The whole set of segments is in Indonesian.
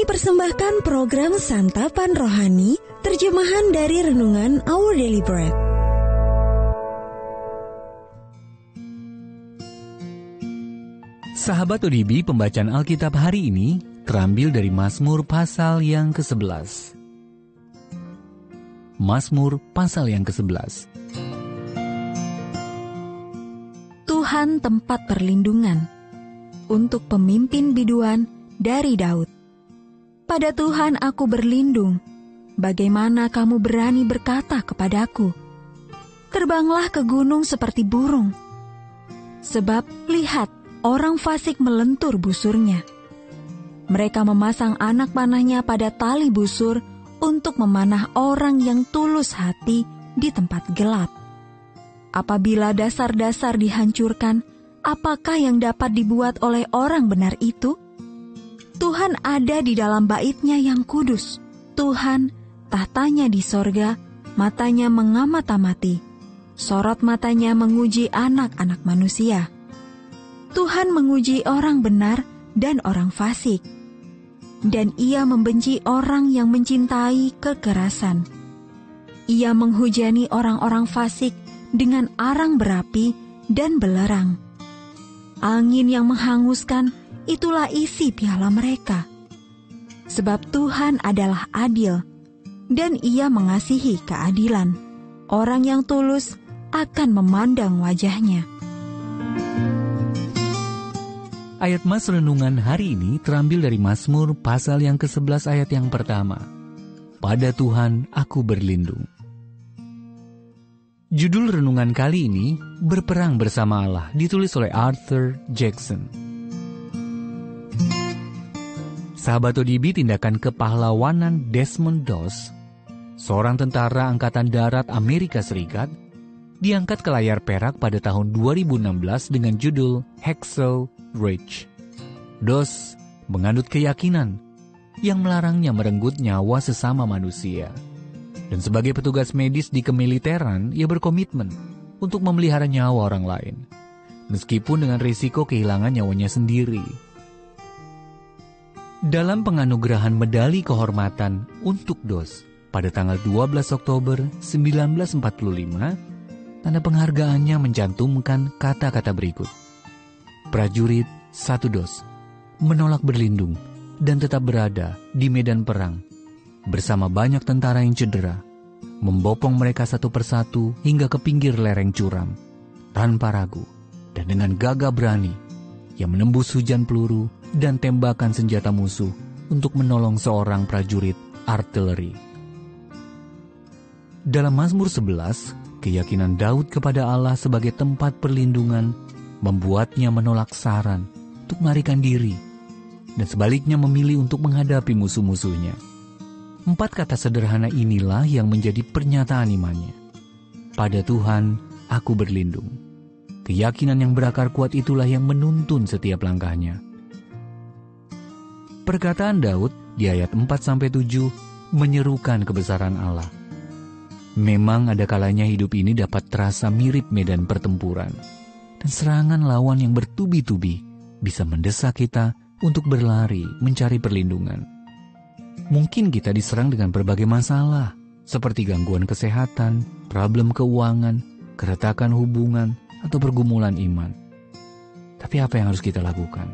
Kami persembahkan program Santapan Rohani, terjemahan dari Renungan Our Daily Bread. Sahabat ODB, pembacaan Alkitab hari ini terambil dari Mazmur pasal yang ke-11. Mazmur pasal yang ke-11. Tuhan tempat perlindungan untuk pemimpin biduan dari Daud. Pada Tuhan aku berlindung. Bagaimana kamu berani berkata kepadaku, terbanglah ke gunung seperti burung. Sebab lihat, orang fasik melentur busurnya. Mereka memasang anak panahnya pada tali busur untuk memanah orang yang tulus hati di tempat gelap. Apabila dasar-dasar dihancurkan, apakah yang dapat dibuat oleh orang benar itu? Tuhan ada di dalam bait-Nya yang kudus. Tuhan, tahtanya di sorga, matanya mengamat-amati. Sorot matanya menguji anak-anak manusia. Tuhan menguji orang benar dan orang fasik. Dan Ia membenci orang yang mencintai kekerasan. Ia menghujani orang-orang fasik dengan arang berapi dan belerang. Angin yang menghanguskan, itulah isi piala mereka. Sebab Tuhan adalah adil, dan Ia mengasihi keadilan. Orang yang tulus akan memandang wajah-Nya. Ayat mas renungan hari ini terambil dari Mazmur pasal yang ke-11 ayat yang pertama. Pada Tuhan aku berlindung. Judul renungan kali ini, Berperang Bersama Allah, ditulis oleh Arthur Jackson. Sahabat ODB, tindakan kepahlawanan Desmond Doss, seorang tentara Angkatan Darat Amerika Serikat, diangkat ke layar perak pada tahun 2016 dengan judul Hacksaw Ridge. Doss menganut keyakinan yang melarangnya merenggut nyawa sesama manusia. Dan sebagai petugas medis di kemiliteran, ia berkomitmen untuk memelihara nyawa orang lain, meskipun dengan risiko kehilangan nyawanya sendiri. Dalam penganugerahan medali kehormatan untuk Doss pada tanggal 12 Oktober 1945, tanda penghargaannya mencantumkan kata-kata berikut. Prajurit 1 Doss menolak berlindung dan tetap berada di medan perang bersama banyak tentara yang cedera, membopong mereka satu persatu hingga ke pinggir lereng curam, tanpa ragu dan dengan gagah berani, yang menembus hujan peluru dan tembakan senjata musuh untuk menolong seorang prajurit artileri. Dalam Mazmur 11, keyakinan Daud kepada Allah sebagai tempat perlindungan membuatnya menolak saran untuk melarikan diri, dan sebaliknya memilih untuk menghadapi musuh-musuhnya. 4 kata sederhana inilah yang menjadi pernyataan imannya. Pada Tuhan aku berlindung. Keyakinan yang berakar kuat itulah yang menuntun setiap langkahnya. Perkataan Daud di ayat 4-7 menyerukan kebesaran Allah. Memang ada kalanya hidup ini dapat terasa mirip medan pertempuran, dan serangan lawan yang bertubi-tubi bisa mendesak kita untuk berlari mencari perlindungan. Mungkin kita diserang dengan berbagai masalah, seperti gangguan kesehatan, problem keuangan, keretakan hubungan, atau pergumulan iman. Tapi apa yang harus kita lakukan?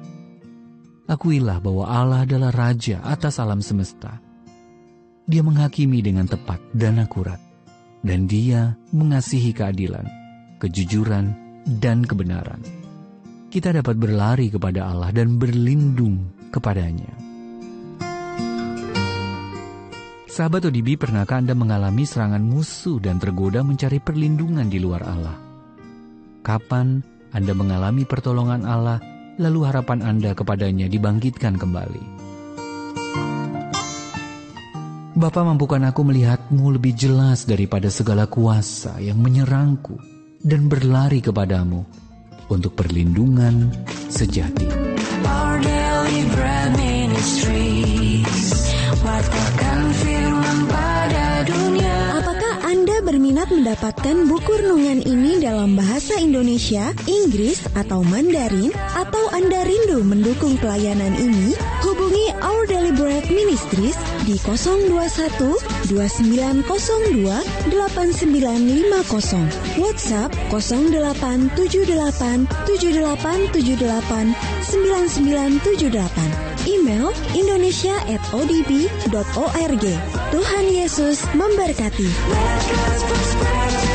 Akuilah bahwa Allah adalah Raja atas alam semesta. Dia menghakimi dengan tepat dan akurat, dan Dia mengasihi keadilan, kejujuran, dan kebenaran. Kita dapat berlari kepada Allah dan berlindung kepadanya. Sahabat ODB, pernahkah Anda mengalami serangan musuh dan tergoda mencari perlindungan di luar Allah? Kapan Anda mengalami pertolongan Allah, lalu harapan Anda kepadanya dibangkitkan kembali? Bapa, mampukan aku melihatmu lebih jelas daripada segala kuasa yang menyerangku dan berlari kepadamu untuk perlindungan sejati. Our Daily Bread Ministries, watakkan firman pada dunia. Apakah Anda berminat mendapatkan buku renungan ini dalam bahasa Indonesia, Inggris, atau Mandarin? Atau Anda rindu mendukung pelayanan ini? Hubungi Our Daily Bread Ministries di 021 2902 8950. WhatsApp 0878 7878 9978. Email indonesia@odb.org. Tuhan Yesus memberkati. Let God's prosperity